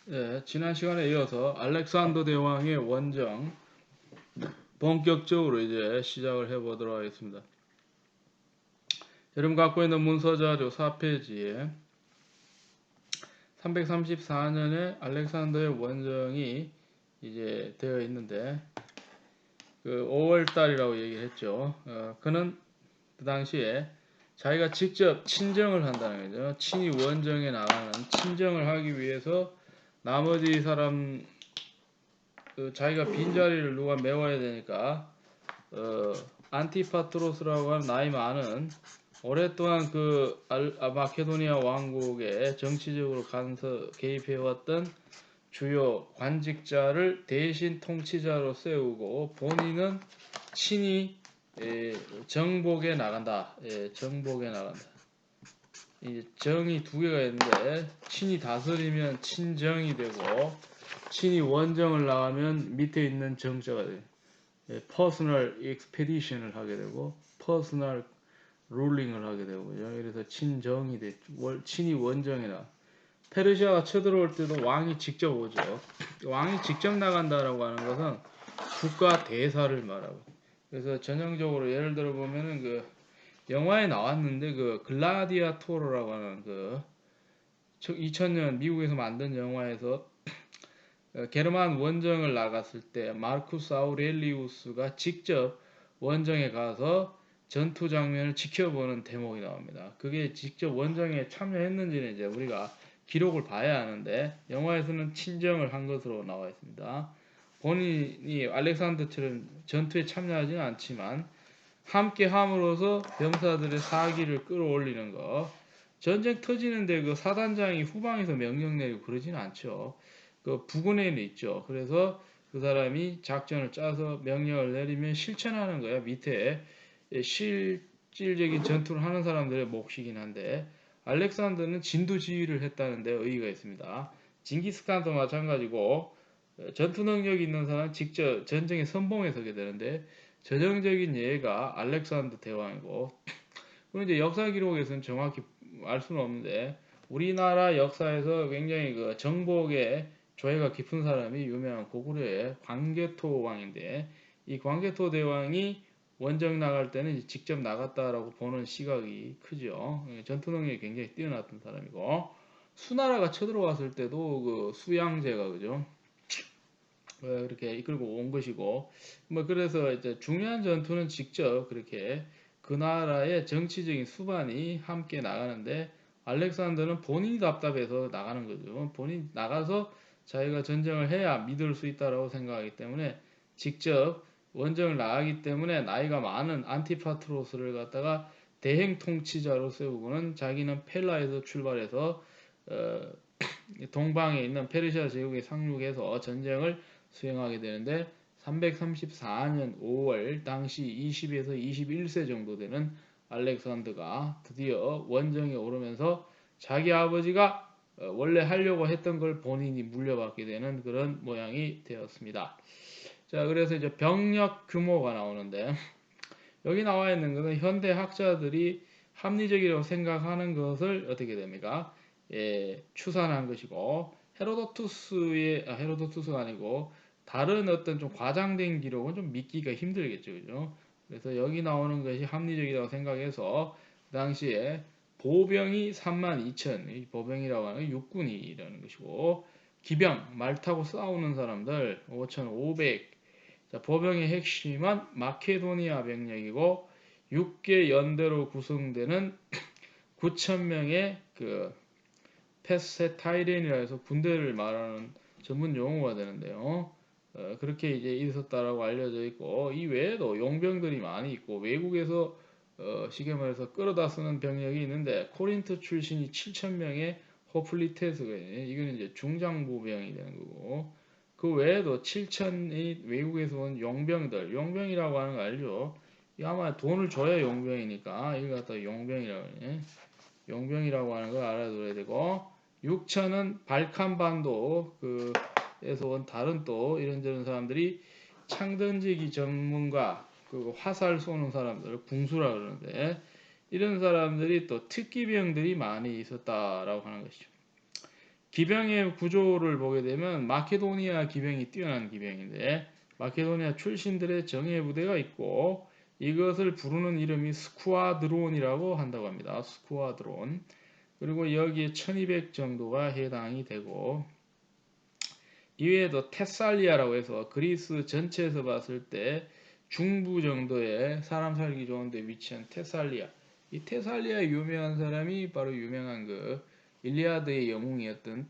예, 지난 시간에 이어서 알렉산더 대왕의 원정 본격적으로 이제 시작을 해보도록 하겠습니다. 여러분 갖고 있는 문서자료 4페이지에 334년에 알렉산더의 원정이 이제 되어 있는데 그 5월 달이라고 얘기를 했죠. 그는 그 당시에 자기가 직접 친정을 한다는 거죠. 친히 원정에 나가는 친정을 하기 위해서 나머지 사람 자기가 빈자리를 누가 메워야 되니까 안티파트로스라고 하는 나이 많은 오랫동안 마케도니아 왕국에 정치적으로 개입해왔던 주요 관직자를 대신 통치자로 세우고 본인은 친히 정복에 나간다. 정복에 나간다. 이 정이 두 개가 있는데 친히 다스리면 친정이 되고 친히 원정을 나가면 밑에 있는 정자가 돼요. 퍼스널 익스페디션을 하게 되고 퍼스널 룰링을 하게 되고요. 그래서 친정이 돼 친히 원정이나 페르시아가 쳐들어올 때도 왕이 직접 오죠. 왕이 직접 나간다라고 하는 것은 국가 대사를 말하고. 그래서 전형적으로 예를 들어 보면은 그 영화에 나왔는데 그 글라디아토르라고 하는 그 2000년 미국에서 만든 영화에서 게르만 원정을 나갔을 때 마르쿠스 아우렐리우스가 직접 원정에 가서 전투 장면을 지켜보는 대목이 나옵니다. 그게 직접 원정에 참여했는지는 이제 우리가 기록을 봐야 하는데 영화에서는 친정을 한 것으로 나와 있습니다. 본인이 알렉산더처럼 전투에 참여하지는 않지만 함께 함으로써 병사들의 사기를 끌어올리는 거. 전쟁 터지는데 그 사단장이 후방에서 명령 내리고 그러지는 않죠. 그 부근에는 있죠. 그래서 그 사람이 작전을 짜서 명령을 내리면 실천하는 거야. 밑에 실질적인 전투를 하는 사람들의 몫이긴 한데 알렉산더는 진두지휘를 했다는 데 의의가 있습니다. 징기스칸도 마찬가지고 전투 능력이 있는 사람은 직접 전쟁에 선봉에 서게 되는데 전형적인 예가 알렉산더 대왕이고 그리고 이제 역사 기록에서는 정확히 알 수는 없는데 우리나라 역사에서 굉장히 그 정복에 조예가 깊은 사람이 유명한 고구려의 광개토 왕인데 이 광개토 대왕이 원정 나갈 때는 직접 나갔다라고 보는 시각이 크죠. 전투 능력이 굉장히 뛰어났던 사람이고 수나라가 쳐들어왔을 때도 그 수양제가 그죠. 그렇게 이끌고 온 것이고 뭐 그래서 이제 중요한 전투는 직접 그렇게 그 나라의 정치적인 수반이 함께 나가는데 알렉산더는 본인이 답답해서 나가는 거죠. 본인 나가서 자기가 전쟁을 해야 믿을 수 있다라고 생각하기 때문에 직접 원정을 나가기 때문에 나이가 많은 안티파트로스를 갖다가 대행 통치자로 세우고는 자기는 펠라에서 출발해서 동방에 있는 페르시아 제국에 상륙해서 전쟁을 수행하게 되는데 334년 5월 당시 20에서 21세 정도 되는 알렉산더가 드디어 원정에 오르면서 자기 아버지가 원래 하려고 했던 걸 본인이 물려받게 되는 그런 모양이 되었습니다. 자, 그래서 이제 병력 규모가 나오는데 여기 나와 있는 것은 현대 학자들이 합리적이라고 생각하는 것을 어떻게 됩니까? 추산한 것이고 헤로도투스가 아니고 다른 어떤 좀 과장된 기록은 좀 믿기가 힘들겠죠, 그죠? 그래서 여기 나오는 것이 합리적이라고 생각해서 그 당시에 보병이 32,000, 이 보병이라고 하는 육군이라는 것이고 기병, 말 타고 싸우는 사람들 5,500. 자, 보병의 핵심은 마케도니아 병력이고 6개 연대로 구성되는 9,000명의 그 페세타이렌이라 해서 군대를 말하는 전문 용어가 되는데요. 그렇게 이제 있었다라고 알려져 있고 이 외에도 용병들이 많이 있고 외국에서 쉽게 말해서 끌어다 쓰는 병력이 있는데 코린트 출신이 7,000명의 호플리테스가 이거는 이제 중장부병이 되는 거고 그 외에도 7,000이 외국에서 온 용병들 용병이라고 하는 거 알죠? 이 아마 돈을 줘야 용병이니까 이거 갖다 용병이라고 해. 용병이라고 하는 걸 알아둬야 되고 6천은 발칸반도 에서 온 다른 또 이런저런 사람들이 창 던지기 전문가 그 화살 쏘는 사람들 궁수라 그러는데 이런 사람들이 또 특기병들이 많이 있었다라고 하는 것이죠. 기병의 구조를 보게 되면 마케도니아 기병이 뛰어난 기병인데 마케도니아 출신들의 정예 부대가 있고 이것을 부르는 이름이 스쿠아드론이라고 한다고 합니다. 스쿠아드론. 그리고 여기에 1200 정도가 해당이 되고 이외에도 테살리아라고 해서 그리스 전체에서 봤을 때 중부 정도의 사람 살기 좋은 데 위치한 테살리아. 이 테살리아에 유명한 사람이 바로 유명한 그 일리아드의 영웅이었던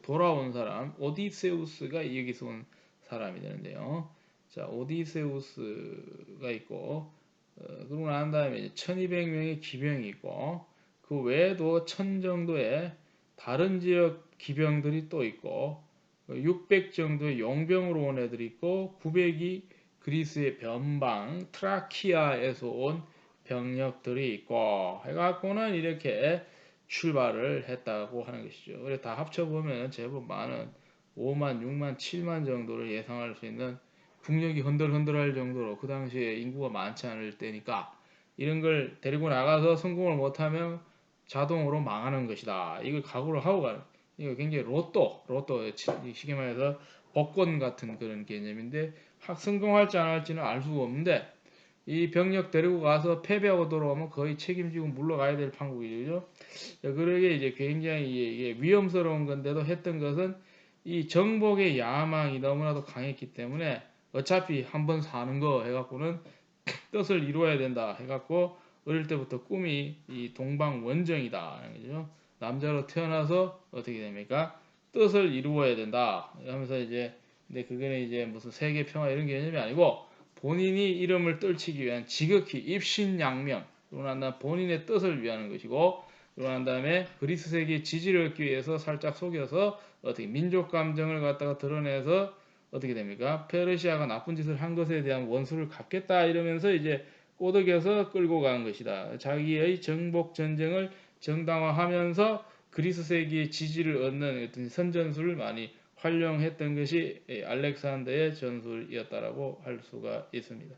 돌아온 사람 오디세우스가 여기서 온 사람이 되는데요. 자, 오디세우스가 있고 그러고 난 다음에 이제 1200명의 기병이 있고 그 외에도 1000 정도의 다른 지역 기병들이 또 있고 600 정도의 용병으로 온 애들이 있고 900이 그리스의 변방 트라키아에서 온 병력들이 있고 해갖고는 이렇게 출발을 했다고 하는 것이죠. 그래 다 합쳐보면 제법 많은 5만, 6만, 7만 정도를 예상할 수 있는 국력이 흔들흔들할 정도로 그 당시에 인구가 많지 않을 때니까 이런 걸 데리고 나가서 성공을 못하면 자동으로 망하는 것이다. 이걸 각오를 하고 가는 이거 굉장히 로또 쉽게 말해서 복권 같은 그런 개념인데 성공할지 안 할지는 알 수가 없는데 이 병력 데리고 가서 패배하고 돌아오면 거의 책임지고 물러가야 될 판국이죠. 그러게 이제 굉장히 이게 위험스러운 건데도 했던 것은 이 정복의 야망이 너무나도 강했기 때문에 어차피 한번 사는 거 해갖고는 뜻을 이루어야 된다 해갖고 어릴 때부터 꿈이 이 동방원정이다. 그죠? 남자로 태어나서 어떻게 됩니까? 뜻을 이루어야 된다. 하면서 이제 근데 그거는 이제 무슨 세계 평화 이런 개념이 아니고 본인이 이름을 떨치기 위한 지극히 입신양명 그러고 난 다음에 본인의 뜻을 위하는 것이고 그러고 난 다음에 그리스 세계의 지지를 얻기 위해서 살짝 속여서 어떻게 민족 감정을 갖다가 드러내서 어떻게 됩니까? 페르시아가 나쁜 짓을 한 것에 대한 원수를 갚겠다 이러면서 이제 꼬드겨서 끌고 간 것이다. 자기의 정복 전쟁을 정당화하면서 그리스 세계의 지지를 얻는 어떤 선전술을 많이 활용했던 것이 알렉산더의 전술이었다라고 할 수가 있습니다.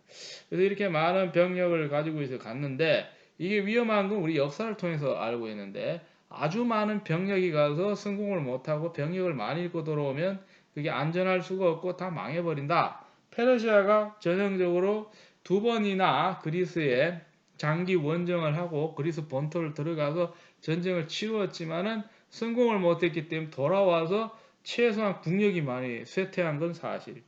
그래서 이렇게 많은 병력을 가지고 있어 갔는데 이게 위험한 건 우리 역사를 통해서 알고 있는데 아주 많은 병력이 가서 성공을 못하고 병력을 많이 잃고 돌아오면 그게 안전할 수가 없고 다 망해버린다. 페르시아가 전형적으로 2번이나 그리스에 장기 원정을 하고 그리스 본토를 들어가서 전쟁을 치루었지만은 성공을 못했기 때문에 돌아와서 최소한 국력이 많이 쇠퇴한 건 사실.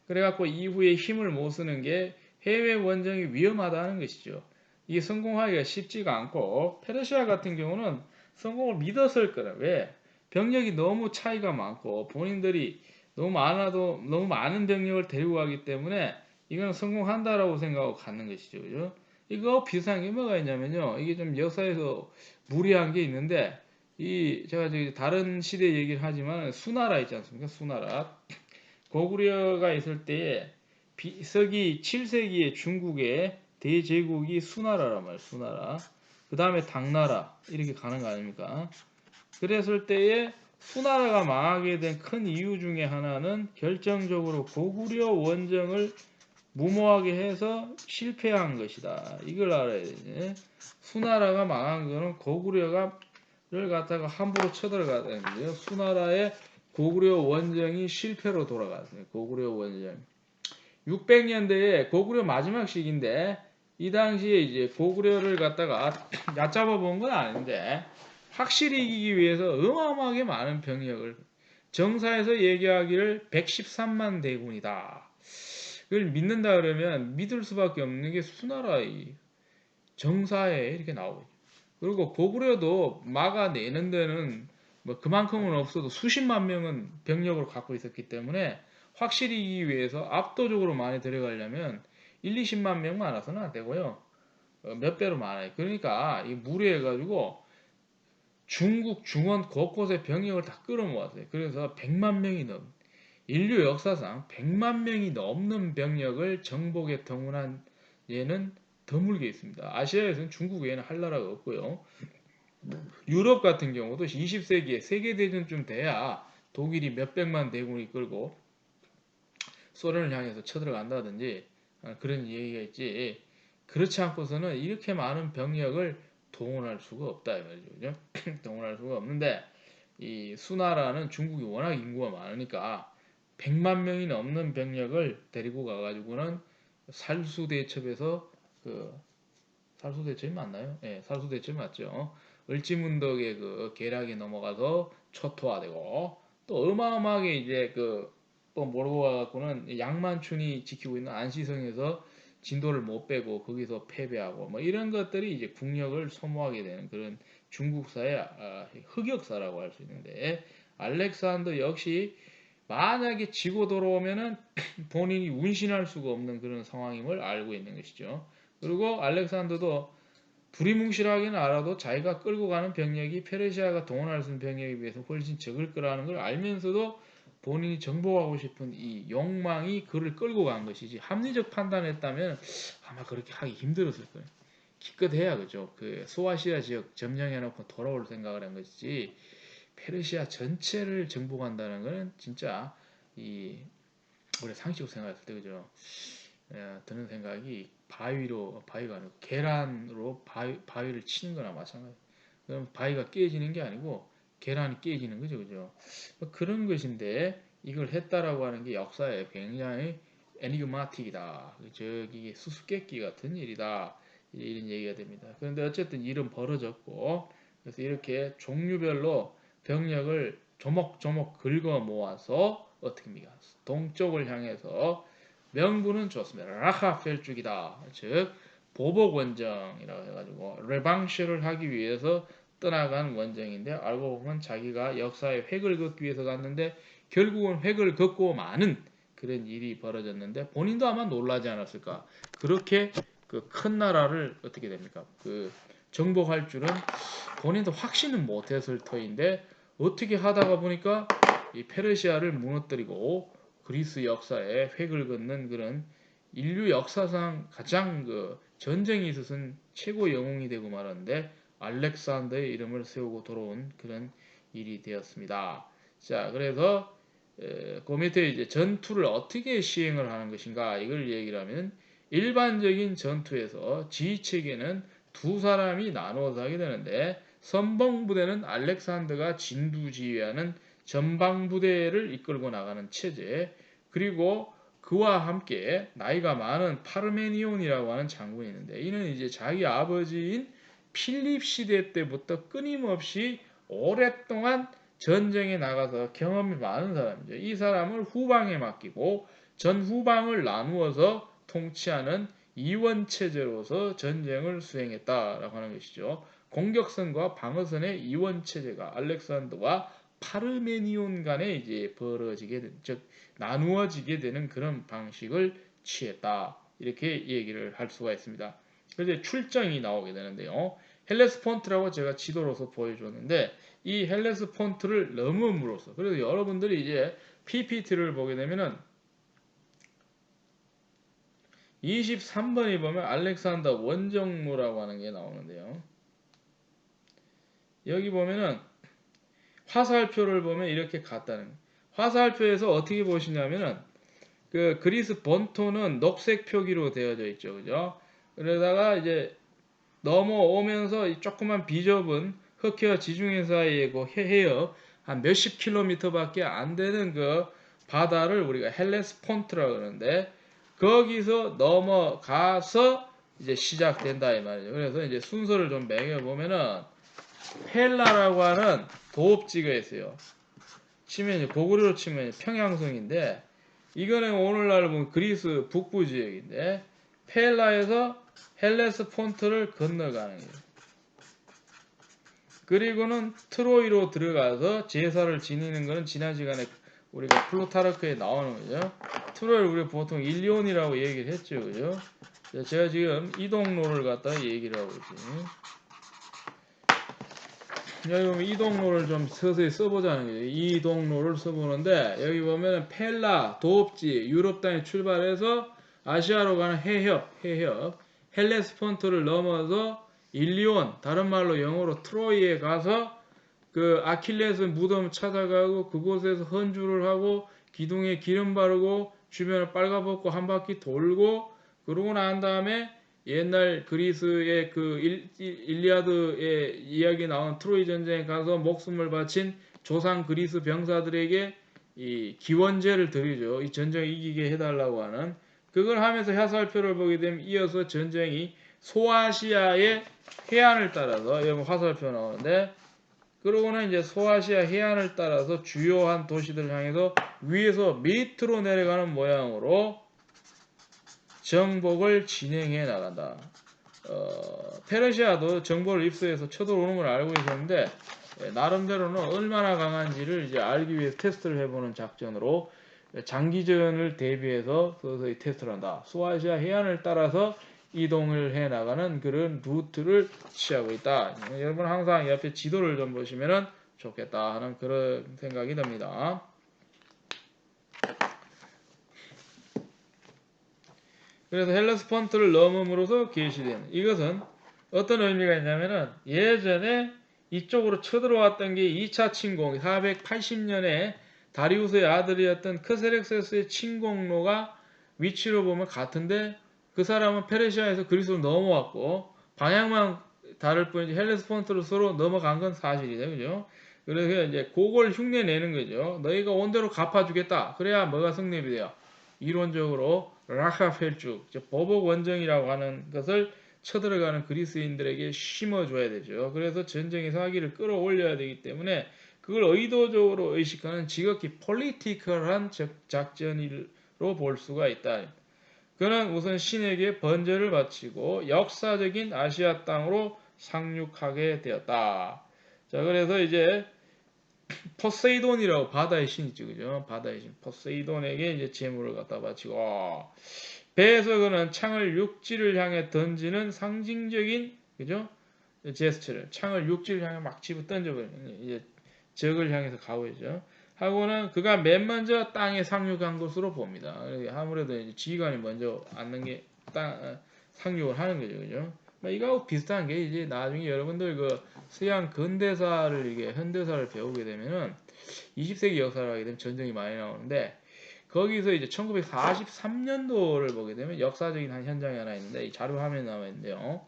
그래갖고 이후에 힘을 못 쓰는 게 해외 원정이 위험하다는 것이죠. 이게 성공하기가 쉽지가 않고 페르시아 같은 경우는 성공을 믿었을 거라. 왜? 병력이 너무 차이가 많고 본인들이 너무 많은 병력을 데리고 가기 때문에 이건 성공한다라고 생각하고 가는 것이죠. 그죠? 이거 비슷한 게 뭐가 있냐면요. 이게 좀 역사에서 무리한 게 있는데 제가 저기 다른 시대 얘기를 하지만 수나라 있지 않습니까? 수나라. 고구려가 있을 때에 서기 7세기에 중국의 대제국이 수나라란 말이에요. 수나라. 그 다음에 당나라 이렇게 가는 거 아닙니까? 그랬을 때에 수나라가 망하게 된 큰 이유 중에 하나는 결정적으로 고구려 원정을 무모하게 해서 실패한 것이다. 이걸 알아야 되지. 수나라가 망한 거는 고구려를 갖다가 함부로 쳐들어가다는 거예요. 수나라의 고구려 원정이 실패로 돌아갔어요. 고구려 원정. 600년대에 고구려 마지막 시기인데 이 당시에 이제 고구려를 갖다가 얕잡아 본 건 아닌데 확실히 이기기 위해서 어마어마하게 많은 병력을 정사에서 얘기하기를 113만 대군이다. 그걸 믿는다 그러면 믿을 수밖에 없는 게 수나라의 정사에 이렇게 나오죠. 그리고 고구려도 막아내는 데는 뭐 그만큼은 없어도 수십만 명은 병력을 갖고 있었기 때문에 확실히 이기기 위해서 압도적으로 많이 데려가려면 1, 20만 명 많아서는 안 되고요. 몇 배로 많아요. 그러니까 이 무리해가지고 중국 중원 곳곳에 병력을 다 끌어모았어요. 그래서 100만 명이 인류 역사상 100만 명이 넘는 병력을 정복에 동원한 예는 드물게 있습니다. 아시아에서는 중국 외에는 할 나라가 없고요. 유럽 같은 경우도 20세기에 세계대전쯤 돼야 독일이 몇백만 대군이 끌고 소련을 향해서 쳐들어간다든지 그런 얘기가 있지. 그렇지 않고서는 이렇게 많은 병력을 동원할 수가 없다. 이 말이죠. 그죠? 동원할 수가 없는데 이 수나라는 중국이 워낙 인구가 많으니까 100만 명이 넘는 병력을 데리고 가가지고는 살수대첩에서 그 살수대첩이 맞나요? 예, 살수대첩이 맞죠. 을지문덕의 그 계략에 넘어가서 초토화되고 또 어마어마하게 이제 그 또 몰고 가갖고는 양만춘이 지키고 있는 안시성에서 진도를 못 빼고 거기서 패배하고 뭐 이런 것들이 이제 국력을 소모하게 되는 그런 중국사의 흑역사라고 할 수 있는데 알렉산더 역시 만약에 지고 돌아오면은 본인이 운신할 수가 없는 그런 상황임을 알고 있는 것이죠. 그리고 알렉산더도 두리뭉실하게는 알아도 자기가 끌고 가는 병력이 페르시아가 동원할 수 있는 병력에 비해서 훨씬 적을 거라는 걸 알면서도 본인이 정복하고 싶은 이 욕망이 그를 끌고 간 것이지 합리적 판단을 했다면 아마 그렇게 하기 힘들었을 거예요. 기껏해야 그죠. 그 소아시아 지역 점령해놓고 돌아올 생각을 한 것이지 페르시아 전체를 정복한다는 것은 진짜 이 우리 상식으로 생각했을 때 그죠. 드는 생각이 바위가 아니고 계란으로 바위를 치는 거나 마찬가지. 그럼 바위가 깨지는 게 아니고 계란이 깨지는 거죠, 그죠? 그런 것인데 이걸 했다라고 하는 게 역사에 굉장히 애니그마틱이다. 저기 수수께끼 같은 일이다. 이런 얘기가 됩니다. 그런데 어쨌든 일은 벌어졌고 그래서 이렇게 종류별로 병력을 조목조목 긁어 모아서 어떻게 합니까? 동쪽을 향해서 명분은 좋습니다. 라하펠죽이다. 즉 보복 원정이라고 해가지고 레방시를 하기 위해서 떠나간 원정인데 알고 보면 자기가 역사의 획을 긋기 위해서 갔는데 결국은 획을 긋고 마는 그런 일이 벌어졌는데 본인도 아마 놀라지 않았을까. 그렇게 그 큰 나라를 어떻게 됩니까? 그 정복할 줄은 본인도 확신은 못했을 터인데 어떻게 하다가 보니까 이 페르시아를 무너뜨리고 그리스 역사에 획을 긋는 그런 인류 역사상 가장 그 전쟁이 있어서는 최고 영웅이 되고 말았는데 알렉산더의 이름을 세우고 돌아온 그런 일이 되었습니다. 자, 그래서 그 밑에 이제 전투를 어떻게 시행을 하는 것인가 이걸 얘기를 하면 일반적인 전투에서 지휘체계는 두 사람이 나누어서 하게 되는데 선봉부대는 알렉산더가 진두지휘하는 전방부대를 이끌고 나가는 체제 그리고 그와 함께 나이가 많은 파르메니온이라고 하는 장군이 있는데 이는 이제 자기 아버지인 필립 시대 때부터 끊임없이 오랫동안 전쟁에 나가서 경험이 많은 사람이죠. 이 사람을 후방에 맡기고 전 후방을 나누어서 통치하는 이원 체제로서 전쟁을 수행했다라고 하는 것이죠. 공격선과 방어선의 이원 체제가 알렉산더와 파르메니온 간에 이제 벌어지게 된, 즉 나누어지게 되는 그런 방식을 취했다. 이렇게 얘기를 할 수가 있습니다. 그래서 출정이 나오게 되는데요. 헬레스폰트라고 제가 지도로서 보여줬는데 이 헬레스폰트를 넘음으로써 그래서 여러분들이 이제 PPT를 보게 되면은 23번이 보면 알렉산더 원정무라고 하는 게 나오는데요. 여기 보면은 화살표를 보면 이렇게 갔다는 화살표에서 어떻게 보시냐면은 그 그리스 본토는 녹색 표기로 되어져 있죠. 그죠? 그러다가 이제 넘어오면서 이 조그만 비좁은 흑해와 지중해 사이에 그 해협 한 몇십 킬로미터밖에 안 되는 그 바다를 우리가 헬레스폰트라고 그러는데 거기서 넘어가서 이제 시작된다 이 말이죠. 그래서 이제 순서를 좀 매겨 보면은 펠라라고 하는 도읍지가 있어요. 치면 이제 고구려로 치면 평양성인데 이거는 오늘날 보면 그리스 북부 지역인데 펠라에서 헬레스폰트를 건너가는 거예요. 그리고는 트로이로 들어가서 제사를 지내는 거는 지난 시간에 우리가 플루타르크에 나오는 거죠. 트로이를 우리가 보통 일리온이라고 얘기를 했죠. 그죠? 제가 지금 이동로를 갖다 얘기를 하고 있어요. 여기 보면 이동로를 좀 서서히 써보자는 거예요. 이동로를 써보는데 여기 보면 펠라, 도읍지, 유럽 땅에 출발해서 아시아로 가는 해협, 헬레스폰트를 넘어서 일리온, 다른 말로 영어로 트로이에 가서 그 아킬레스 무덤 찾아가고 그곳에서 헌주를 하고 기둥에 기름 바르고 주변을 빨가벗고 한 바퀴 돌고 그러고 난 다음에 옛날 그리스의 그 일리아드의 이야기 나온 트로이 전쟁에 가서 목숨을 바친 조상 그리스 병사들에게 이 기원제를 드리죠. 이 전쟁을 이기게 해달라고 하는 그걸 하면서 화살표를 보게 되면 이어서 전쟁이 소아시아의 해안을 따라서 여기 화살표 나오는데 그러고는 이제 소아시아 해안을 따라서 주요한 도시들을 향해서 위에서 밑으로 내려가는 모양으로 정복을 진행해 나간다. 페르시아도 정보를 입수해서 쳐들어오는 걸 알고 있었는데 나름대로는 얼마나 강한지를 이제 알기 위해 테스트를 해보는 작전으로 장기전을 대비해서 서서히 테스트를 한다. 소아시아 해안을 따라서 이동을 해 나가는 그런 루트를 취하고 있다. 여러분 항상 옆에 지도를 좀 보시면 좋겠다 하는 그런 생각이 듭니다. 그래서 헬레스폰트를 넘음으로써 계시된 이것은 어떤 의미가 있냐면은 예전에 이쪽으로 쳐들어왔던 게 2차 침공 480년에 다리우스의 아들이었던 크세렉세스의 침공로가 위치로 보면 같은데 그 사람은 페르시아에서 그리스로 넘어왔고 방향만 다를 뿐이지 헬레스폰트로 서로 넘어간 건 사실이죠. 그죠? 그래서 이제 그걸 흉내 내는 거죠. 너희가 온 대로 갚아주겠다. 그래야 뭐가 성립이 돼요. 이론적으로 라카펠쭉, 보복 원정이라고 하는 것을 쳐들어가는 그리스인들에게 심어줘야 되죠. 그래서 전쟁의 사기를 끌어올려야 되기 때문에 그걸 의도적으로 의식하는 지극히 폴리티컬한 작전으로 볼 수가 있다. 그는 우선 신에게 번제를 바치고 역사적인 아시아 땅으로 상륙하게 되었다. 자, 그래서 이제 포세이돈이라고 바다의 신이죠, 그죠? 바다의 신 포세이돈에게 이제 제물을 갖다 바치고 배에서 그는 창을 육지를 향해 던지는 상징적인 그죠? 제스처를 창을 육지를 향해 막 집어 던져버리는 이제 적을 향해서 가고 있죠. 하고는 그가 맨 먼저 땅에 상륙한 것으로 봅니다. 아무래도 이제 지휘관이 먼저 앉는 게 상륙을 하는 거죠, 그죠? 이거하고 비슷한 게 이제 나중에 여러분들 그 서양 근대사를 이게 현대사를 배우게 되면은 20세기 역사를 하게 되면 전쟁이 많이 나오는데 거기서 이제 1943년도를 보게 되면 역사적인 한 현장이 하나 있는데 이 자료 화면에 나와 있는데요.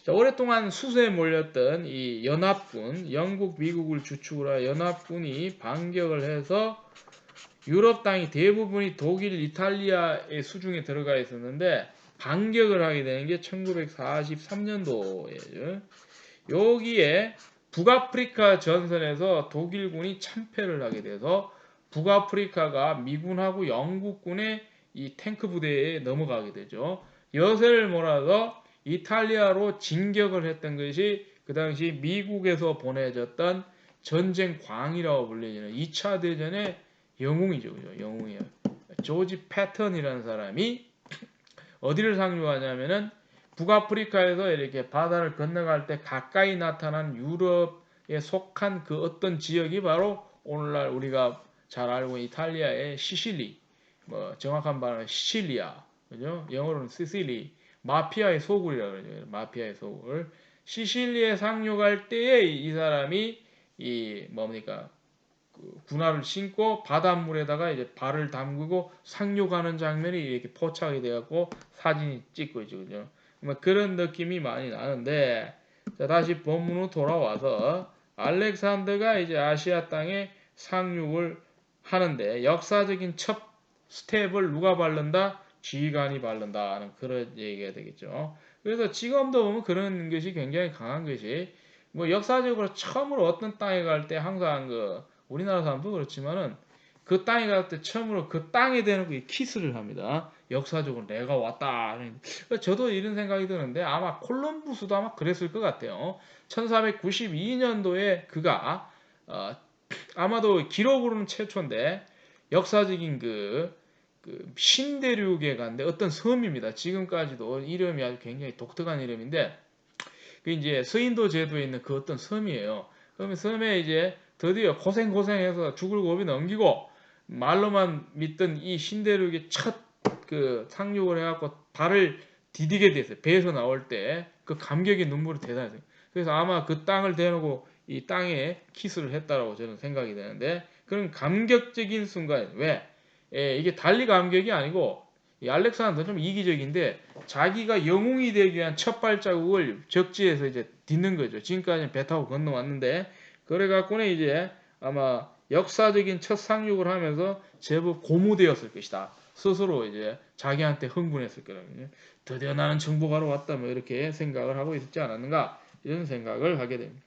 자, 오랫동안 수세에 몰렸던 이 연합군, 영국, 미국을 주축으로 한 연합군이 반격을 해서 유럽 땅이 대부분이 독일, 이탈리아의 수중에 들어가 있었는데 반격을 하게 되는 게 1943년도예요. 여기에 북아프리카 전선에서 독일군이 참패를 하게 돼서 북아프리카가 미군하고 영국군의 이 탱크 부대에 넘어가게 되죠. 여세를 몰아서 이탈리아로 진격을 했던 것이 그 당시 미국에서 보내졌던 전쟁광이라고 불리는 2차 대전의 영웅이죠. 영웅이에요. 조지 패턴이라는 사람이 어디를 상륙하냐면은 북아프리카에서 이렇게 바다를 건너갈 때 가까이 나타난 유럽에 속한 그 어떤 지역이 바로 오늘날 우리가 잘 알고 있는 이탈리아의 시실리, 뭐 정확한 말은 시칠리아, 그죠? 영어로는 시실리, 마피아의 소굴이라고 그러죠. 마피아의 소굴. 시실리에 상륙할 때에 이 사람이 이 뭡니까? 군화를 신고 바닷물에다가 이제 발을 담그고 상륙하는 장면이 이렇게 포착이 돼갖고 사진이 찍고 있죠, 그죠? 그런 느낌이 많이 나는데, 자, 다시 본문으로 돌아와서 알렉산더가 이제 아시아 땅에 상륙을 하는데 역사적인 첫 스텝을 누가 밟는다? 지휘관이 밟는다 하는 그런 얘기가 되겠죠. 그래서 지금도 보면 그런 것이 굉장히 강한 것이 뭐 역사적으로 처음으로 어떤 땅에 갈 때 항상 그 우리나라 사람도 그렇지만은 그 땅에 갈 때 처음으로 그 땅에 대놓고 키스를 합니다. 역사적으로 내가 왔다. 저도 이런 생각이 드는데 아마 콜럼부스도 아마 그랬을 것 같아요. 1492년도에 그가 아마도 기록으로는 최초인데 역사적인 그 신대륙에 간데 어떤 섬입니다. 지금까지도 이름이 아주 굉장히 독특한 이름인데 그 이제 서인도 제도에 있는 그 어떤 섬이에요. 그러면 섬에 이제 드디어 고생해서 죽을 고비 넘기고 말로만 믿던 이 신대륙의 첫 그 상륙을 해갖고 발을 디디게 됐어요. 배에서 나올 때 그 감격의 눈물이 대단했어요. 그래서 아마 그 땅을 대놓고 이 땅에 키스를 했다라고 저는 생각이 되는데 그런 감격적인 순간 왜? 이게 달리 감격이 아니고 이 알렉산더 좀 이기적인데 자기가 영웅이 되기 위한 첫 발자국을 적지에서 이제 딛는 거죠. 지금까지 배 타고 건너왔는데 그래 갖고는 이제 아마 역사적인 첫 상륙을 하면서 제법 고무되었을 것이다. 스스로 이제 자기한테 흥분했을 거거든요. 드디어 나는 정복하러 왔다 뭐 이렇게 생각을 하고 있지 않았는가 이런 생각을 하게 됩니다.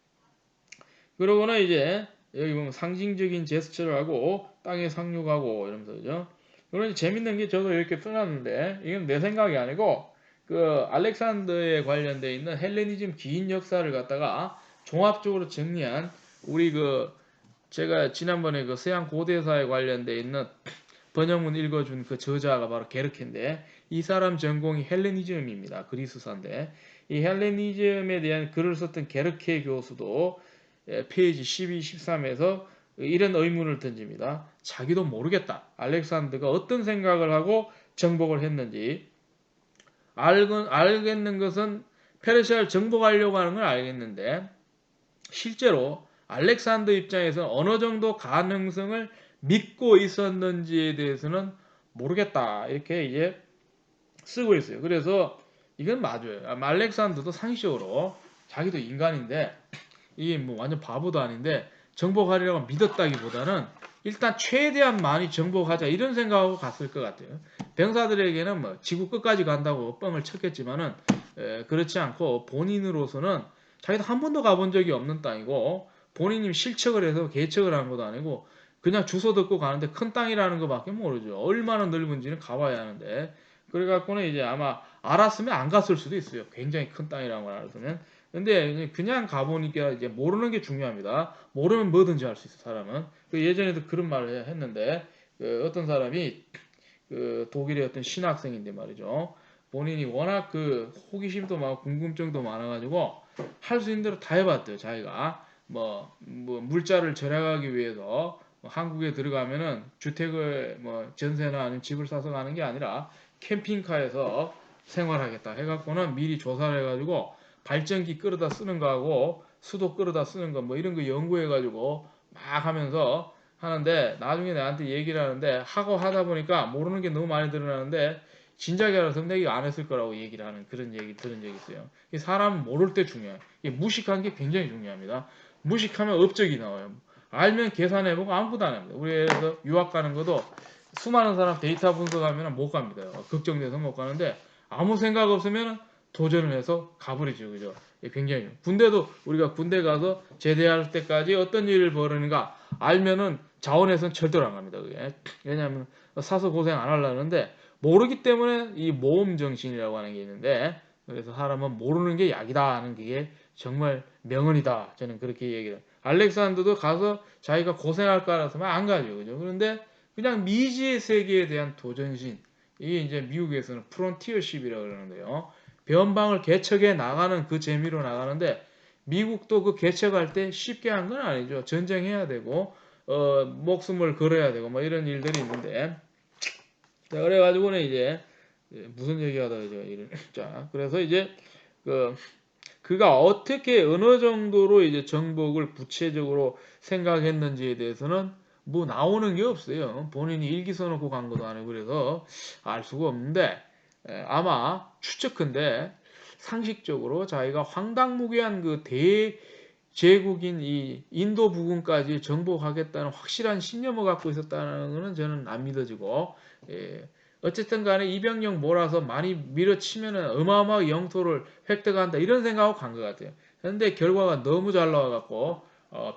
그러고는 이제 여기 보면 상징적인 제스처를 하고 땅에 상륙하고 이러면서 그죠? 그러니 재밌는 게 저도 이렇게 써놨는데 이건 내 생각이 아니고 그 알렉산더에 관련돼 있는 헬레니즘 긴 역사를 갖다가 종합적으로 정리한 우리 그 제가 지난번에 그 서양 고대사에 관련돼 있는 번역문 읽어준 그 저자가 바로 게르케인데 이 사람 전공이 헬레니즘입니다. 그리스사인데 이 헬레니즘에 대한 글을 썼던 게르케 교수도 페이지 12, 13에서 이런 의문을 던집니다. 자기도 모르겠다. 알렉산더가 어떤 생각을 하고 정복을 했는지 알겠는 것은 페르시아를 정복하려고 하는 건 알겠는데 실제로 알렉산더 입장에서 어느 정도 가능성을 믿고 있었는지에 대해서는 모르겠다. 이렇게 이제 쓰고 있어요. 그래서 이건 맞아요. 알렉산더도 상식적으로 자기도 인간인데 이게 뭐 완전 바보도 아닌데 정복하리라고 믿었다기보다는 일단 최대한 많이 정복하자 이런 생각하고 갔을 것 같아요. 병사들에게는 뭐 지구 끝까지 간다고 뻥을 쳤겠지만은 그렇지 않고 본인으로서는 자기도 한 번도 가본 적이 없는 땅이고 본인이 실척을 해서 개척을 한 것도 아니고 그냥 주소 듣고 가는데 큰 땅이라는 것밖에 모르죠. 얼마나 넓은지는 가봐야 하는데 그래갖고는 이제 아마 알았으면 안 갔을 수도 있어요. 굉장히 큰 땅이라는 걸 알았으면. 근데 그냥 가보니까 이제 모르는 게 중요합니다. 모르면 뭐든지 할 수 있어 사람은. 그 예전에도 그런 말을 했는데 그 어떤 사람이 그 독일의 어떤 신학생인데 말이죠. 본인이 워낙 그 호기심도 많고 궁금증도 많아가지고 할 수 있는 대로 다 해봤대요. 자기가 뭐 물자를 절약하기 위해서 뭐 한국에 들어가면은 주택을 뭐 전세나 아니면 집을 사서 가는 게 아니라 캠핑카에서 생활하겠다 해갖고는 미리 조사를 해가지고 발전기 끌어다 쓰는 거하고 수도 끌어다 쓰는 거 뭐 이런 거 연구해가지고 막 하면서 하는데 나중에 나한테 얘기를 하는데 하고 하다 보니까 모르는 게 너무 많이 드러나는데 진작에 알았으면 내가 안 했을 거라고 얘기를 하는 그런 얘기 들은 적이 있어요. 사람 모를 때 중요해요. 무식한 게 굉장히 중요합니다. 무식하면 업적이 나와요. 알면 계산해보고 아무것도 안 합니다. 우리에서 유학 가는 것도 수많은 사람 데이터 분석하면 못 갑니다. 걱정돼서 못 가는데 아무 생각 없으면 도전을 해서 가버리죠. 그죠? 굉장히. 군대도 우리가 군대 가서 제대할 때까지 어떤 일을 벌이는가 알면은 자원에서는 절대로 안 갑니다. 그게. 왜냐하면 사서 고생 안 하려는데 모르기 때문에 이 모험 정신이라고 하는 게 있는데 그래서 사람은 모르는 게 약이다 하는 게 정말 명언이다. 저는 그렇게 얘기를. 알렉산더도 가서 자기가 고생할 거라서만 안 가죠. 그죠? 그런데 그냥 미지의 세계에 대한 도전심. 이게 이제 미국에서는 프론티어십이라고 그러는데요. 변방을 개척해 나가는 그 재미로 나가는데 미국도 그 개척할 때 쉽게 한 건 아니죠. 전쟁해야 되고 목숨을 걸어야 되고 뭐 이런 일들이 있는데 자 그래가지고는 이제 무슨 얘기하다가 이제 자 그래서 이제 그가 어떻게 어느 정도로 이제 정복을 구체적으로 생각했는지에 대해서는 뭐 나오는 게 없어요. 본인이 일기 써놓고 간 것도 아니고 그래서 알 수가 없는데 아마 추측컨대 상식적으로 자기가 황당무계한 그 대제국인 이 인도 부근까지 정복하겠다는 확실한 신념을 갖고 있었다는 것은 저는 안 믿어지고 어쨌든 간에 이병력 몰아서 많이 밀어치면은 어마어마하게 영토를 획득한다 이런 생각하고 간 것 같아요. 그런데 결과가 너무 잘 나와갖고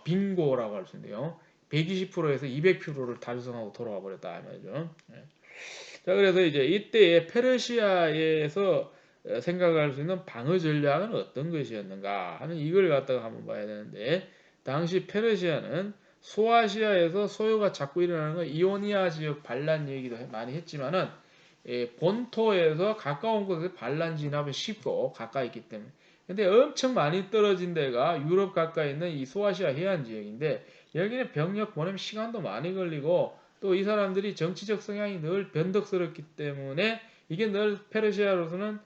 빙고라고 할 수 있는데요. 120%에서 200%를 달성하고 돌아와 버렸다 말이죠. 자 그래서 이제 이때의 페르시아에서 생각할 수 있는 방어 전략은 어떤 것이었는가 하는 이걸 갖다가 한번 봐야 되는데 당시 페르시아는 소아시아에서 소요가 자꾸 일어나는 건 이오니아 지역 반란 얘기도 많이 했지만은 본토에서 가까운 곳에 반란 진압이 쉽고 가까이 있기 때문에 근데 엄청 많이 떨어진 데가 유럽 가까이 있는 이 소아시아 해안 지역인데 여기는 병력 보내면 시간도 많이 걸리고 또 이 사람들이 정치적 성향이 늘 변덕스럽기 때문에 이게 늘 페르시아로서는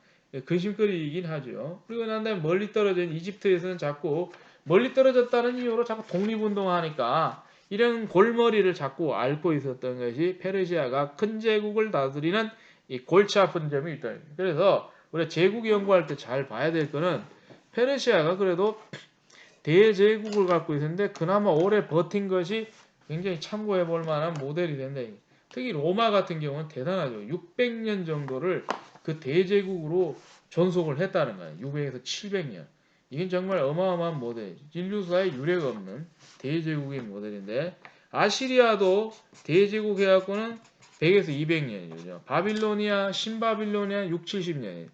근심거리이긴 하죠. 그리고 난 다음에 멀리 떨어진 이집트에서는 자꾸 멀리 떨어졌다는 이유로 자꾸 독립운동하니까 이런 골머리를 자꾸 앓고 있었던 것이 페르시아가 큰 제국을 다스리는 이 골치 아픈 점이 있다. 그래서 우리가 제국 연구할 때 잘 봐야 될 거는 페르시아가 그래도 대제국을 갖고 있었는데 그나마 오래 버틴 것이 굉장히 참고해 볼 만한 모델이 된다. 특히 로마 같은 경우는 대단하죠. 600년 정도를 그 대제국으로 존속을 했다는 거예요. 600에서 700년. 이건 정말 어마어마한 모델이죠. 인류사에 유례가 없는 대제국의 모델인데 아시리아도 대제국 해갖고는 100에서 200년이죠. 바빌로니아, 신바빌로니아 6, 70년,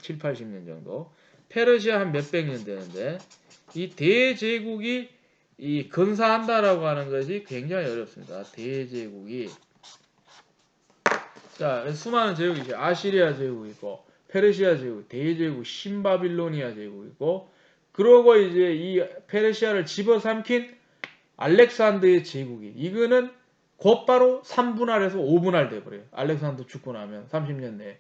7, 80년 정도. 페르시아 한 몇백 년 되는데 이 대제국이 이 건사한다라고 하는 것이 굉장히 어렵습니다. 대제국이 자 수많은 제국이 있어요. 아시리아 제국이 있고 페르시아 제국, 대제국, 신바빌로니아 제국이 있고 그러고 이제 이 페르시아를 집어삼킨 알렉산더의 제국이 이거는 곧바로 3분할에서 5분할 돼버려요. 알렉산더 죽고 나면 30년 내에.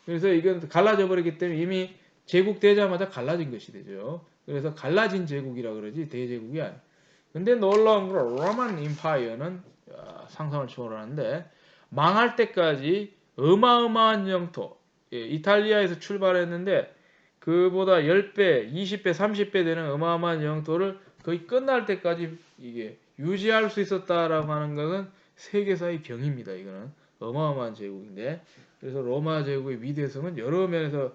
그래서 이건 갈라져 버리기 때문에 이미 제국 되자마자 갈라진 것이 되죠. 그래서 갈라진 제국이라 그러지 대제국이 아니에요. 근데 놀라운 건 로만 임파이어는 상상을 초월하는데 망할 때까지 어마어마한 영토 이탈리아에서 출발했는데 그보다 10배, 20배, 30배 되는 어마어마한 영토를 거의 끝날 때까지 이게 유지할 수 있었다라고 하는 것은 세계사의 경입니다. 이거는 어마어마한 제국인데 그래서 로마 제국의 위대성은 여러 면에서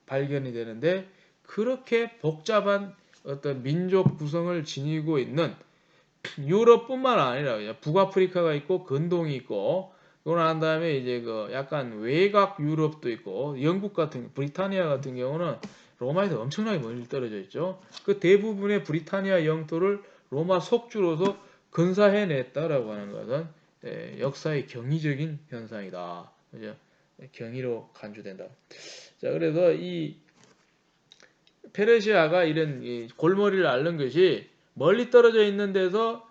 발견이 되는데 그렇게 복잡한 어떤 민족 구성을 지니고 있는 유럽뿐만 아니라 북아프리카가 있고 근동이 있고 그러고 난 다음에 이제 그 약간 외곽 유럽도 있고 영국 같은 브리타니아 같은 경우는 로마에서 엄청나게 멀리 떨어져 있죠. 그 대부분의 브리타니아 영토를 로마 속주로서 건사해냈다라고 하는 것은 역사의 경이적인 현상이다. 그죠? 경이로 간주된다. 자, 그래서 이 페르시아가 이런 골머리를 앓는 것이 멀리 떨어져 있는 데서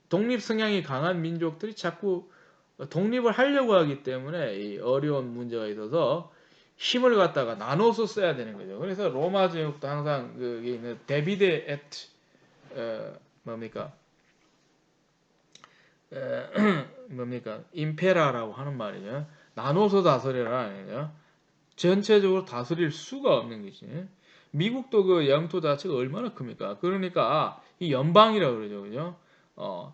독립 성향이 강한 민족들이 자꾸 독립을 하려고 하기 때문에 이 어려운 문제가 있어서 힘을 갖다가 나눠서 써야 되는 거죠. 그래서 로마 제국도 항상 그게 있는 데비데 에트 뭡니까 뭡니까 임페라라고 하는 말이죠. 나눠서 다스려라 아니죠. 전체적으로 다스릴 수가 없는 것이. 미국도 그 영토 자체가 얼마나 큽니까? 그러니까 이 연방이라고 그러죠, 그죠?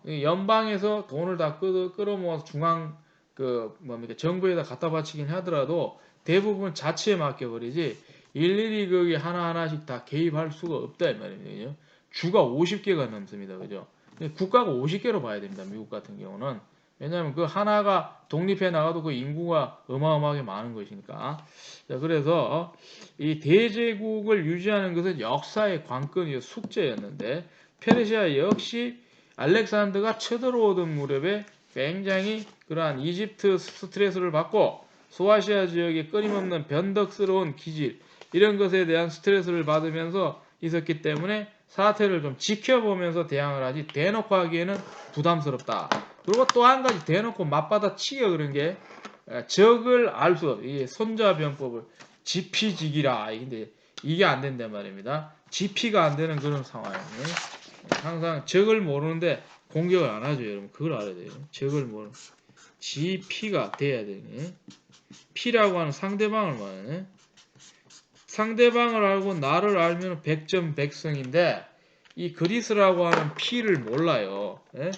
이 연방에서 돈을 다 끌어모아서 중앙 그 뭡니까 정부에다 갖다 바치긴 하더라도 대부분 자치에 맡겨버리지 일일이 거기 하나하나씩 다 개입할 수가 없다 이 말입니다, 그죠? 주가 50개가 넘습니다, 그죠? 국가가 50개로 봐야 됩니다, 미국 같은 경우는. 왜냐하면 그 하나가 독립해 나가도 그 인구가 어마어마하게 많은 것이니까. 자, 그래서 이 대제국을 유지하는 것은 역사의 관건이요 숙제였는데 페르시아 역시 알렉산더가 쳐들어오던 무렵에 굉장히 그러한 이집트 스트레스를 받고 소아시아 지역의 끊임없는 변덕스러운 기질 이런 것에 대한 스트레스를 받으면서 있었기 때문에 사태를 좀 지켜보면서 대항을 하지 대놓고 하기에는 부담스럽다. 그리고 또 한 가지 대놓고 맞받아 치기가 그런 게 적을 알 수 없어요. 이 손자병법을 지피지기라. 근데 이게 안 된단 말입니다. 지피가 안 되는 그런 상황이에요. 항상 적을 모르는데 공격을 안 하죠, 여러분. 그걸 알아야 돼요. 적을 모르는 지피가 돼야 되네. 피라고 하는 상대방을 말하네. 상대방을 알고 나를 알면 백전백승인데 이 그리스라고 하는 피를 몰라요. 예?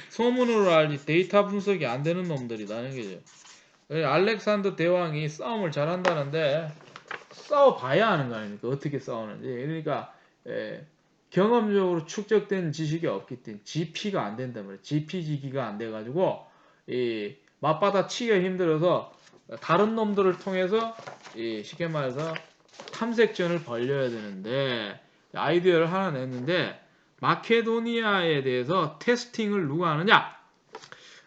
소문으로 알지 데이터 분석이 안 되는 놈들이라는 거죠. 알렉산더 대왕이 싸움을 잘한다는데 싸워봐야 하는 거 아닙니까? 어떻게 싸우는지. 그러니까 경험적으로 축적된 지식이 없기 때문에 GP가 안 된단 말이에요. GP지기가 안 돼가지고 이 맞받아 치기가 힘들어서 다른 놈들을 통해서 쉽게 말해서 탐색전을 벌려야 되는데 아이디어를 하나 냈는데 마케도니아에 대해서 테스팅을 누가 하느냐?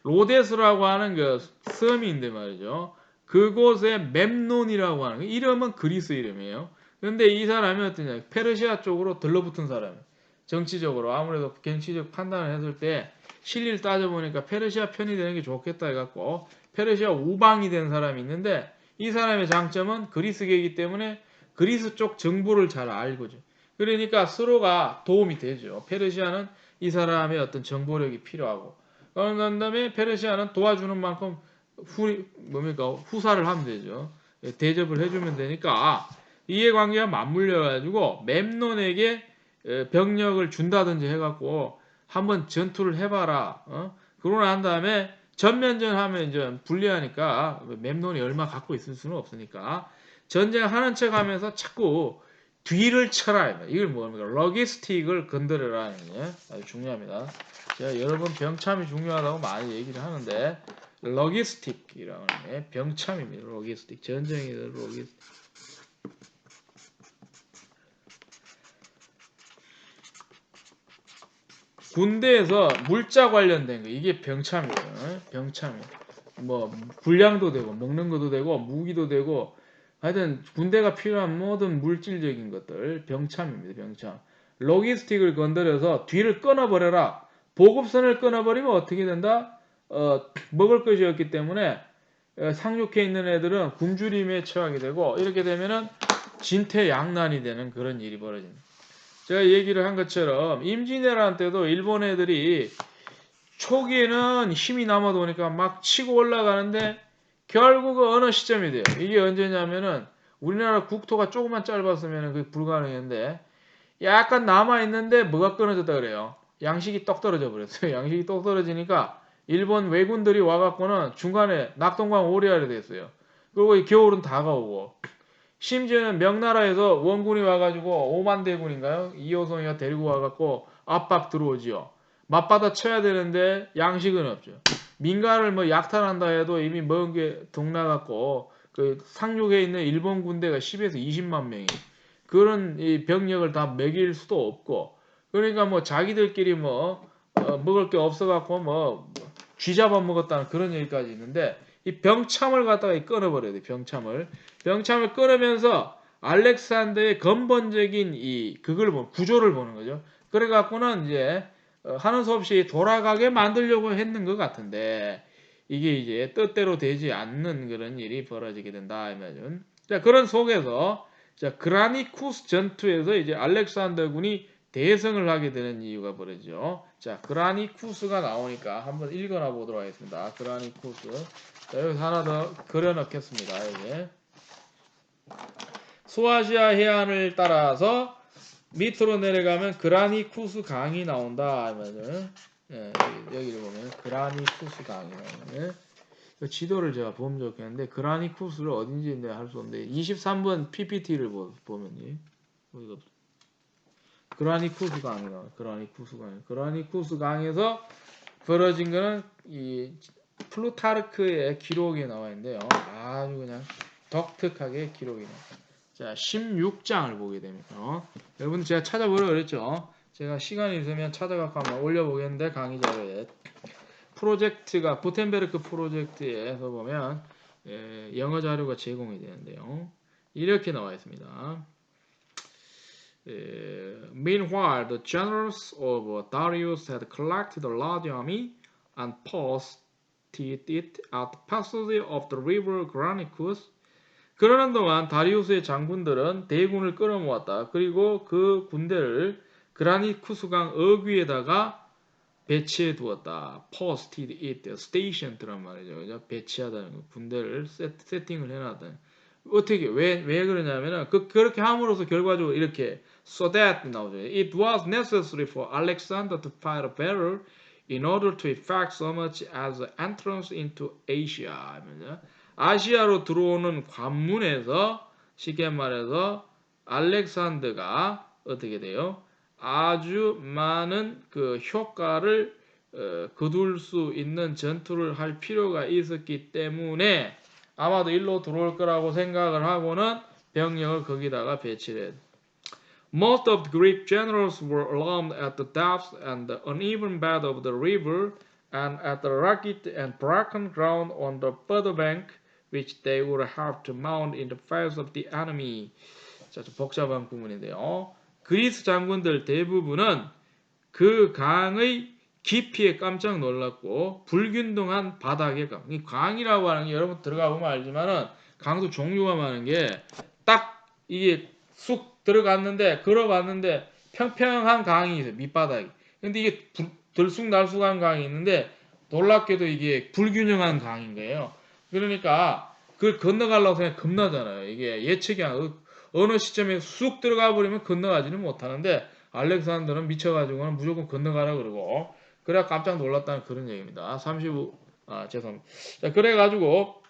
로데스라고 하는 그 섬인데 말이죠. 그곳에 멤논이라고 하는 이름은 그리스 이름이에요. 근데 이 사람이 어떠냐? 페르시아 쪽으로 들러붙은 사람이에요. 정치적으로 아무래도 정치적 판단을 했을 때 실리를 따져보니까 페르시아 편이 되는 게 좋겠다 해갖고 페르시아 우방이 된 사람이 있는데 이 사람의 장점은 그리스계이기 때문에 그리스 쪽 정보를 잘 알고죠. 그러니까 서로가 도움이 되죠. 페르시아는 이 사람의 어떤 정보력이 필요하고 그런 다음에 페르시아는 도와주는 만큼 후사를 하면 되죠. 대접을 해주면 되니까 이해관계가 맞물려 가지고 멤논에게 병력을 준다든지 해갖고 한번 전투를 해봐라. 그러고 난 다음에 전면전 하면 이제 불리하니까 맵론이 얼마 갖고 있을 수는 없으니까 전쟁하는 척 하면서 자꾸 뒤를 쳐라. 이걸 뭡니까? 로기스틱을 건드려라. 아주 중요합니다. 제가 여러 번 병참이 중요하다고 많이 얘기를 하는데 로기스틱이라는 게 병참입니다. 로기스틱. 전쟁이든 로기스틱. 군대에서 물자 관련된 거 이게 병참이에요. 병참이. 뭐 불량도 되고 먹는 것도 되고 무기도 되고 하여튼 군대가 필요한 모든 물질적인 것들 병참입니다. 병참. 로기스틱을 건드려서 뒤를 끊어버려라. 보급선을 끊어버리면 어떻게 된다? 먹을 것이 없기 때문에 상륙해 있는 애들은 굶주림에 처하게 되고 이렇게 되면은 진퇴양난이 되는 그런 일이 벌어집니다. 제가 얘기를 한 것처럼 임진왜란 때도 일본 애들이 초기에는 힘이 남아도 오니까 막 치고 올라가는데 결국은 어느 시점이 돼요. 이게 언제냐면은 우리나라 국토가 조금만 짧았으면 그게 불가능했는데 약간 남아있는데 뭐가 끊어졌다 그래요. 양식이 떡 떨어져 버렸어요. 양식이 떡 떨어지니까 일본 왜군들이 와갖고는 중간에 낙동강 오리알이 됐어요. 그리고 겨울은 다가오고 심지어는 명나라에서 원군이 와가지고 5만 대군인가요? 이호성이가 데리고 와갖고 압박 들어오지요. 맞받아 쳐야 되는데 양식은 없죠. 민가를 뭐 약탈한다 해도 이미 먹은 게 동나갔고 그 상륙에 있는 일본 군대가 10에서 20만 명이 그런 이 병력을 다 먹일 수도 없고 그러니까 뭐 자기들끼리 뭐 먹을 게 없어갖고 뭐 쥐잡아 먹었다는 그런 얘기까지 있는데 이 병참을 갖다가 끊어버려야 돼. 병참을 끊으면서 알렉산더의 근본적인 그걸 구조를 보는 거죠. 그래갖고는 이제 하는 수 없이 돌아가게 만들려고 했는 것 같은데 이게 이제 뜻대로 되지 않는 그런 일이 벌어지게 된다 이 말이죠. 자 그런 속에서 자 그라니쿠스 전투에서 이제 알렉산더 군이 대승을 하게 되는 이유가 벌어지죠. 자 그라니쿠스가 나오니까 한번 읽어나 보도록 하겠습니다. 그라니쿠스. 자, 여기서 하나 더 그려넣겠습니다. 여기. 소아시아 해안을 따라서 밑으로 내려가면 그라니쿠스 강이 나온다. 예, 여기를 보면 그라니쿠스 강이 나오네. 그 지도를 제가 보면 좋겠는데 그라니쿠스를 어딘지 내가 할 수 없는데 23번 PPT를 보면 그라니쿠스 강이 나와요. 그라니쿠스 강에서 벌어진 거는 이 플루타르크의 기록에 나와 있는데요. 아주 그냥 독특하게 기록이 나와요. 자, 16장을 보게 됩니다. 여러분 제가 찾아보려고 그랬죠. 제가 시간이 있으면 찾아갖고 한번 올려보겠는데 강의 자료에 프로젝트가 구텐베르크 프로젝트에서 보면 영어 자료가 제공이 되는데요. 이렇게 나와 있습니다. Meanwhile, the generals of Darius had collected a large army and posted it at the passage of the river Granicus. 그러는 동안 다리우스의 장군들은 대군을 끌어모았다. 그리고 그 군대를 그라니쿠스강 어귀에다가 배치해 두었다. posted it, stationed란 말이죠. 배치하다는 거. 군대를 세팅을 해놨다. 어떻게 왜 그러냐면은 그렇게 함으로써 결과적으로 이렇게 so that 나오죠. It was necessary for Alexander to fight a battle in order to effect so much as an entrance into Asia. 아시아로 들어오는 관문에서 쉽게 말해서 알렉산더가 어떻게 돼요? 아주 많은 그 효과를 거둘 수 있는 전투를 할 필요가 있었기 때문에 아마도 일로 들어올 거라고 생각을 하고는 병력을 거기다가 배치를 해요. Most of the Greek generals were alarmed at the depth and the uneven bed of the river and at the rugged and broken ground on the further bank, which they would have to mount in the face of the enemy. 자, 좀 복잡한 구문인데요. 그리스 장군들 대부분은 그 강의 깊이에 깜짝 놀랐고 불균등한 바닥의 강. 이 강이라고 하는 게 여러분 들어가 보면 알지만은 강도 종류가 많은 게 딱 이게 쑥 들어갔는데 걸어봤는데 평평한 강이 있어요. 밑바닥이. 근데 이게 들쑥날쑥한 강이 있는데 놀랍게도 이게 불균형한 강인 거예요. 그러니까 그걸 건너가려고 생각 겁나잖아요. 이게 예측이 안 어느 시점에 쑥 들어가 버리면 건너가지는 못하는데 알렉산더는 미쳐가지고는 무조건 건너가라 그러고 그래야 깜짝 놀랐다는 그런 얘기입니다. 35 죄송합니다. 자, 그래가지고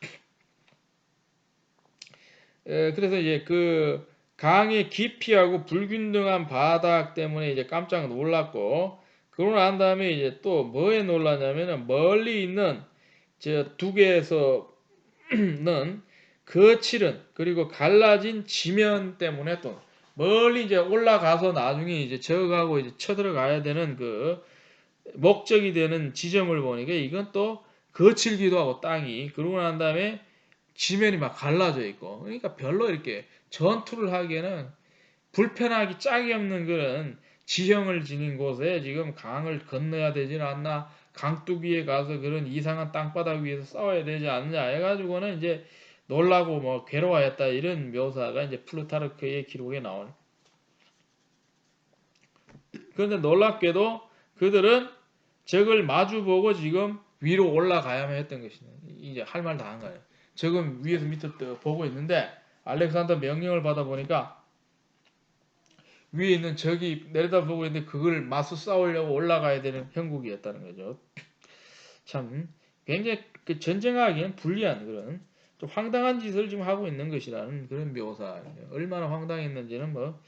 그래서 이제 그 강의 깊이하고 불균등한 바닥 때문에 이제 깜짝 놀랐고 그러고 난 다음에 이제 또 뭐에 놀랐냐면은 멀리 있는 저 두개에서는 거칠은 그리고 갈라진 지면 때문에 또 멀리 이제 올라가서 나중에 이제 저가고 이제 쳐들어가야 되는 그 목적이 되는 지점을 보니까 이건 또 거칠기도 하고 땅이 그러고 난 다음에 지면이 막 갈라져 있고 그러니까 별로 이렇게 전투를 하기에는 불편하기 짝이 없는 그런 지형을 지닌 곳에 지금 강을 건너야 되지 않나 강둑위에 가서 그런 이상한 땅바닥 위에서 싸워야 되지 않느냐 해가지고는 이제 놀라고 뭐 괴로워했다 이런 묘사가 이제 플루타르크의 기록에 나오는. 그런데 놀랍게도 그들은 적을 마주보고 지금 위로 올라가야만 했던 것이네. 이제 할 말 다 한 거예요. 적은 위에서 밑을 보고 있는데 알렉산더 명령을 받아 보니까 위에 있는 적이 내려다보고 있는데 그걸 맞서 싸우려고 올라가야 되는 형국이었다는 거죠. 참 굉장히 그 전쟁하기엔 불리한 그런 좀 황당한 짓을 지금 하고 있는 것이라는 그런 묘사예요. 얼마나 황당했는지는 뭐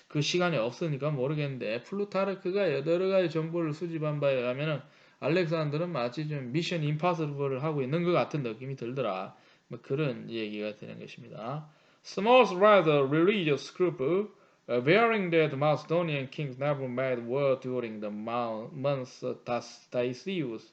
그 시간이 없으니까 모르겠는데 플루타르크가 여러 가지 정보를 수집한 바에 의하면 알렉산더는 마치 좀 미션 임파서블을 하고 있는 것 같은 느낌이 들더라. 뭐 그런 얘기가 되는 것입니다. Small's rather religious group, bearing that Macedonian kings never made war during the months Daisius.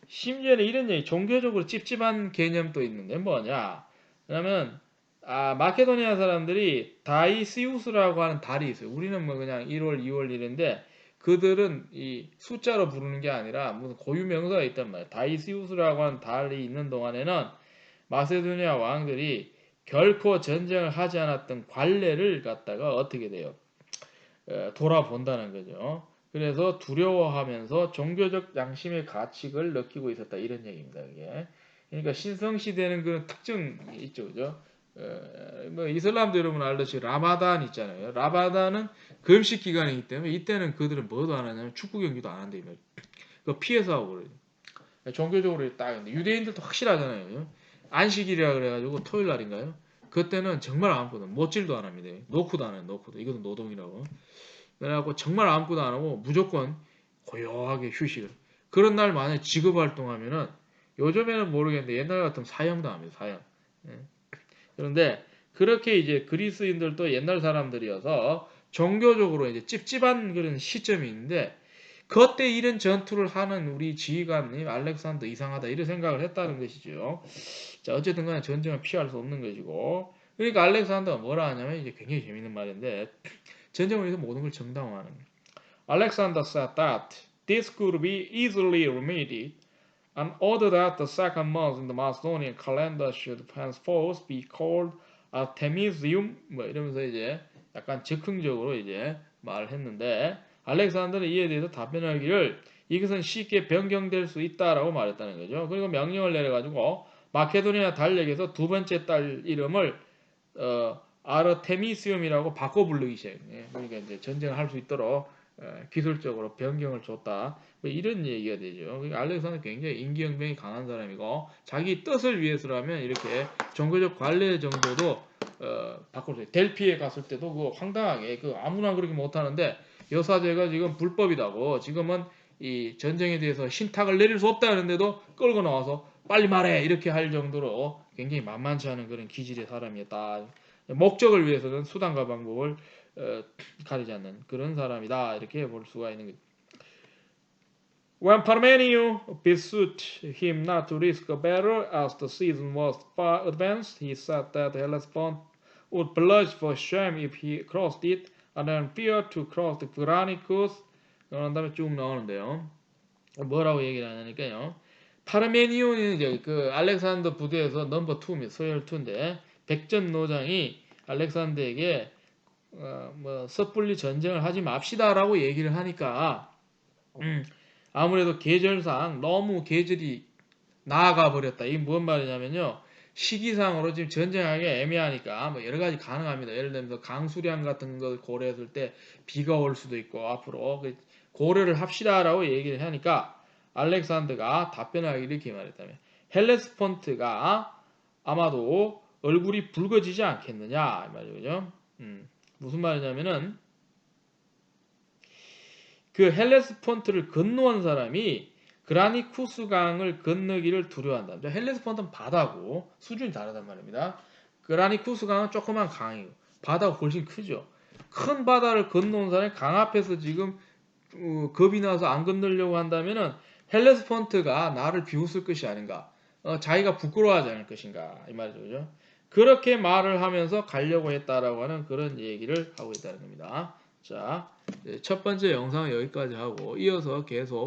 심지어는 이런 얘기, 종교적으로 찝찝한 개념도 있는데 뭐냐? 그러면 마케도니아 사람들이 다이시우스라고 하는 달이 있어요. 우리는 뭐 그냥 1월, 2월 이랬는데 그들은 이 숫자로 부르는 게 아니라 무슨 고유 명사가 있단 말이에요. 다이시우스라고 하는 달이 있는 동안에는 마세도니아 왕들이 결코 전쟁을 하지 않았던 관례를 갖다가 어떻게 돼요? 돌아본다는 거죠. 그래서 두려워하면서 종교적 양심의 가치를 느끼고 있었다 이런 얘기입니다. 이게. 그러니까 신성시대는 그런 특징이 있죠, 그죠? 뭐 이슬람도 여러분 알듯이 라마단 있잖아요. 라마단은 금식 기간이기 때문에 이때는 그들은 뭐도 안 하냐면 축구 경기도 안 한대. 그거 피해서 하고 그래요. 종교적으로 딱 있는데 유대인들도 확실하잖아요. 안식일이라 그래가지고 토요일 날인가요? 그때는 정말 아무것도 못질도 안 합니다. 노크도 안 해요. 노크도 이것도 노동이라고. 그래갖고 정말 아무것도 안 하고 무조건 고요하게 휴식을. 그런 날 만약에 직업 활동하면은 요즘에는 모르겠는데 옛날 같으면 사형도 합니다. 사형. 예. 그런데 그렇게 이제 그리스인들도 옛날 사람들이어서 종교적으로 이제 찝찝한 그런 시점이 있는데 그때 이런 전투를 하는 우리 지휘관님 알렉산더 이상하다 이런 생각을 했다는 것이죠. 자 어쨌든 간에 전쟁을 피할 수 없는 것이고 그러니까 알렉산더가 뭐라 하냐면 이제 굉장히 재밌는 말인데 전쟁을 위해서 모든 걸 정당화하는 거예요. Alexander said that this could be easily remedied and ordered that the second month in the Macedonian calendar should henceforth be called Artemisium 뭐 이러면서 이제 약간 즉흥적으로 이제 말을 했는데 알렉산더는 이에 대해서 답변하기를 이것은 쉽게 변경될 수 있다라고 말했다는 거죠. 그리고 명령을 내려가지고 마케도니아 달력에서 두 번째 딸 이름을 아르테미시움이라고 바꿔 부르기 시작해요. 그러니까 이제 전쟁을 할 수 있도록 기술적으로 변경을 줬다. 뭐 이런 얘기가 되죠. 그러니까 알렉산더 굉장히 임기응변이 강한 사람이고 자기 뜻을 위해서라면 이렇게 종교적 관례 정도도 바꿀 수 있어요. 델피에 갔을 때도 그 황당하게 그 아무나 그렇게 못하는데 여사제가 지금 불법이다고 지금은 이 전쟁에 대해서 신탁을 내릴 수 없다는데도 끌고 나와서 빨리 말해 이렇게 할 정도로 굉장히 만만치 않은 그런 기질의 사람이었다. 목적을 위해서는 수단과 방법을 가리지 않는 그런 사람이다 이렇게 볼 수가 있는 거죠. When Parmenio besought him not to risk a battle as the season was far advanced, he said that Hellespont would blush for shame if he crossed it, and then feared to cross the Granicus. 그런 다음에 쭉 나오는데요. 뭐라고 얘기를 하냐니까요. 파르메니온이 이제 그 알렉산더 부대에서 넘버 2입니다. 서열 2인데 백전노장이 알렉산더에게 뭐 섣불리 전쟁을 하지 맙시다라고 얘기를 하니까 아무래도 계절상 너무 계절이 나아가 버렸다. 이게 뭔 말이냐면요. 시기상으로 지금 전쟁하기 애매하니까 뭐 여러 가지 가능합니다. 예를 들면 강수량 같은 걸 고려했을 때 비가 올 수도 있고 앞으로 고려를 합시다라고 얘기를 하니까 알렉산더가 답변하기를 이렇게 말했다면 헬레스폰트가 아마도 얼굴이 붉어지지 않겠느냐 이 말이죠. 무슨 말이냐면은 그 헬레스폰트를 건너온 사람이 그라니쿠스강을 건너기를 두려워한다. 헬레스폰트는 바다고 수준이 다르단 말입니다. 그라니쿠스강은 조그만 강이고 바다가 훨씬 크죠. 큰 바다를 건너온 사람이 강 앞에서 지금 겁이 나서 안 건너려고 한다면은 헬레스폰트가 나를 비웃을 것이 아닌가. 자기가 부끄러워하지 않을 것인가 이 말이죠. 그죠? 그렇게 말을 하면서 가려고 했다라고 하는 그런 얘기를 하고 있다는 겁니다. 자, 첫 번째 영상은 여기까지 하고 이어서 계속